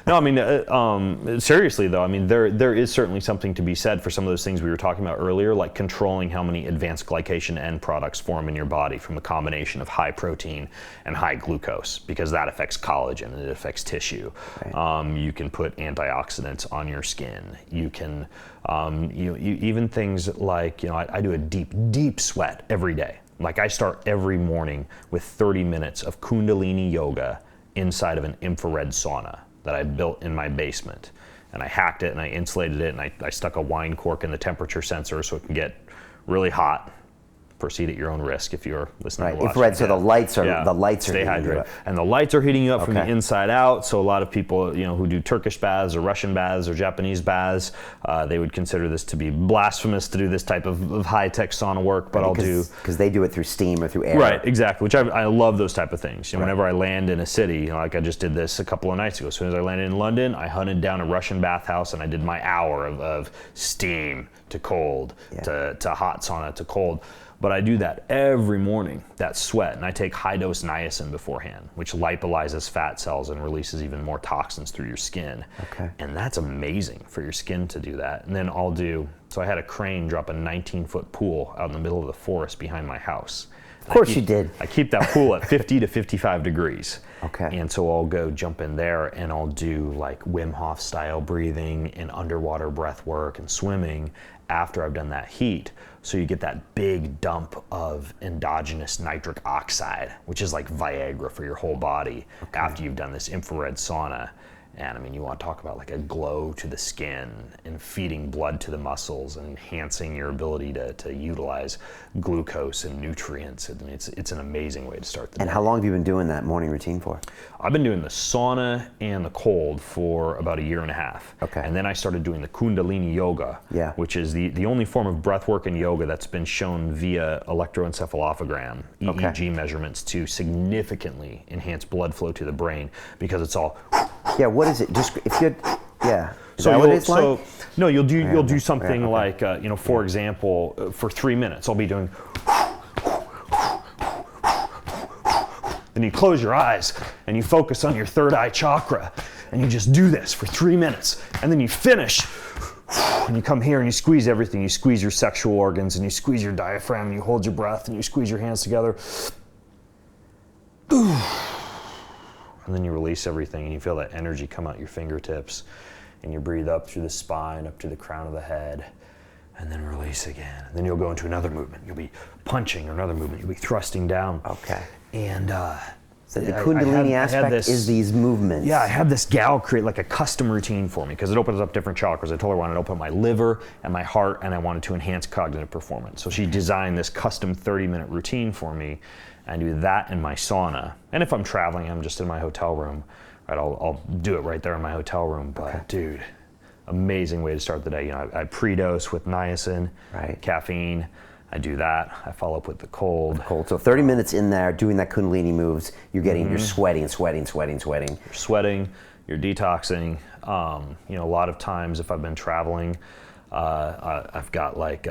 No, I mean, seriously though, I mean, there is certainly something to be said for some of those things we were talking about earlier, like controlling how many advanced glycation end products form in your body from a combination of high protein and high glucose, because that affects collagen and it affects tissue. Right. You can put antioxidants on your skin. You can, even things like, I do a deep sweat every day. Like I start every morning with 30 minutes of Kundalini yoga inside of an infrared sauna that I built in my basement. And I hacked it and I insulated it and I stuck a wine cork in the temperature sensor so it can get really hot. Proceed at your own risk if you're listening to watching. Infrared, so the lights are stay hydrated. And the lights are heating you up from the inside out. So a lot of people, who do Turkish baths or Russian baths or Japanese baths, they would consider this to be blasphemous to do this type of high-tech sauna work. But because they do it through steam or through air. Right, exactly. Which I love those type of things. Whenever I land in a city, like I just did this a couple of nights ago. As soon as I landed in London, I hunted down a Russian bathhouse and I did my hour of steam to cold to hot sauna to cold. But I do that every morning, that sweat, and I take high-dose niacin beforehand, which lipolyzes fat cells and releases even more toxins through your skin. Okay. And that's amazing for your skin to do that. And then so I had a crane drop a 19-foot pool out in the middle of the forest behind my house. Of course you did. I keep that pool at 50 to 55 degrees. Okay. And so I'll go jump in there and I'll do like Wim Hof style breathing and underwater breath work and swimming after I've done that heat. So you get that big dump of endogenous nitric oxide, which is like Viagra for your whole body after you've done this infrared sauna. And I mean, you want to talk about like a glow to the skin and feeding blood to the muscles and enhancing your ability to utilize glucose and nutrients. I mean, it's an amazing way to start the day. And how long have you been doing that morning routine for? I've been doing the sauna and the cold for about 1.5 years. Okay. And then I started doing the Kundalini yoga, which is the only form of breath work and yoga that's been shown via electroencephalogram, EEG measurements, to significantly enhance blood flow to the brain, because it's all... Yeah, what is it? Just if you, Is so that what it's like? No, you'll do something like for example, for 3 minutes I'll be doing. Then you close your eyes and you focus on your third eye chakra, and you just do this for 3 minutes, and then you finish. And you come here and you squeeze everything. You squeeze your sexual organs and you squeeze your diaphragm and you hold your breath and you squeeze your hands together. And then you release everything and you feel that energy come out your fingertips, and you breathe up through the spine, up to the crown of the head, and then release again. And then you'll go into another movement. You'll be punching, or another movement. You'll be thrusting down. Okay. And so the Kundalini aspect is these movements. Yeah, I had this gal create like a custom routine for me because it opens up different chakras. I told her I wanted to open my liver and my heart, and I wanted to enhance cognitive performance. So she designed this custom 30-minute routine for me. I do that in my sauna. And if I'm traveling, I'm just in my hotel room, right? I'll do it right there in my hotel room. But dude, amazing way to start the day. I pre-dose with niacin, caffeine. I do that. I follow up with the cold. So 30 minutes in there doing that Kundalini moves, you're getting, you're sweating. You're sweating, you're detoxing. A lot of times if I've been traveling, I've got like,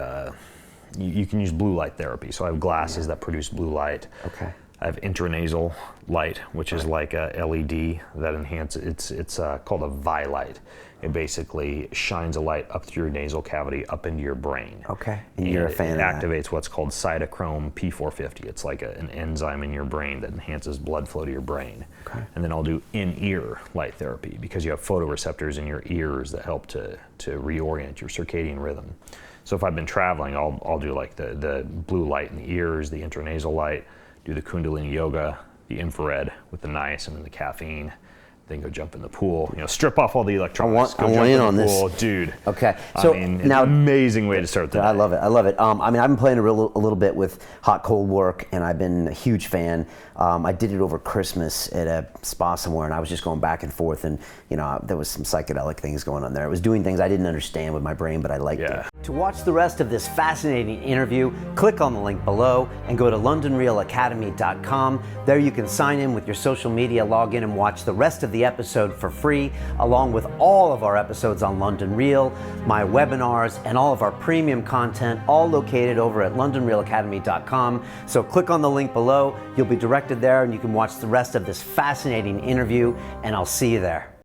you can use blue light therapy. So I have glasses that produce blue light. Okay. I have intranasal light, which is like a LED that enhances. It's called a Vi-light. It basically shines a light up through your nasal cavity up into your brain. Okay. And you're a fan of that. It activates what's called cytochrome P450. It's like an enzyme in your brain that enhances blood flow to your brain. Okay. And then I'll do in-ear light therapy, because you have photoreceptors in your ears that help to reorient your circadian rhythm. So if I've been traveling, I'll do like the blue light in the ears, the intranasal light, do the Kundalini yoga, the infrared with the niacin and the caffeine, then go jump in the pool. Strip off all the electronics. I want in on this, dude. Okay, so now, amazing way to start the day. I love it. I've been playing a little bit with hot cold work, and I've been a huge fan. I did it over Christmas at a spa somewhere, and I was just going back and forth, and there was some psychedelic things going on there. It was doing things I didn't understand with my brain, but I liked it. To watch the rest of this fascinating interview, click on the link below and go to londonrealacademy.com. There you can sign in with your social media, log in and watch the rest of the episode for free, along with all of our episodes on London Real, my webinars, and all of our premium content, all located over at londonrealacademy.com. So click on the link below. You'll be directed there, and you can watch the rest of this fascinating interview, and I'll see you there.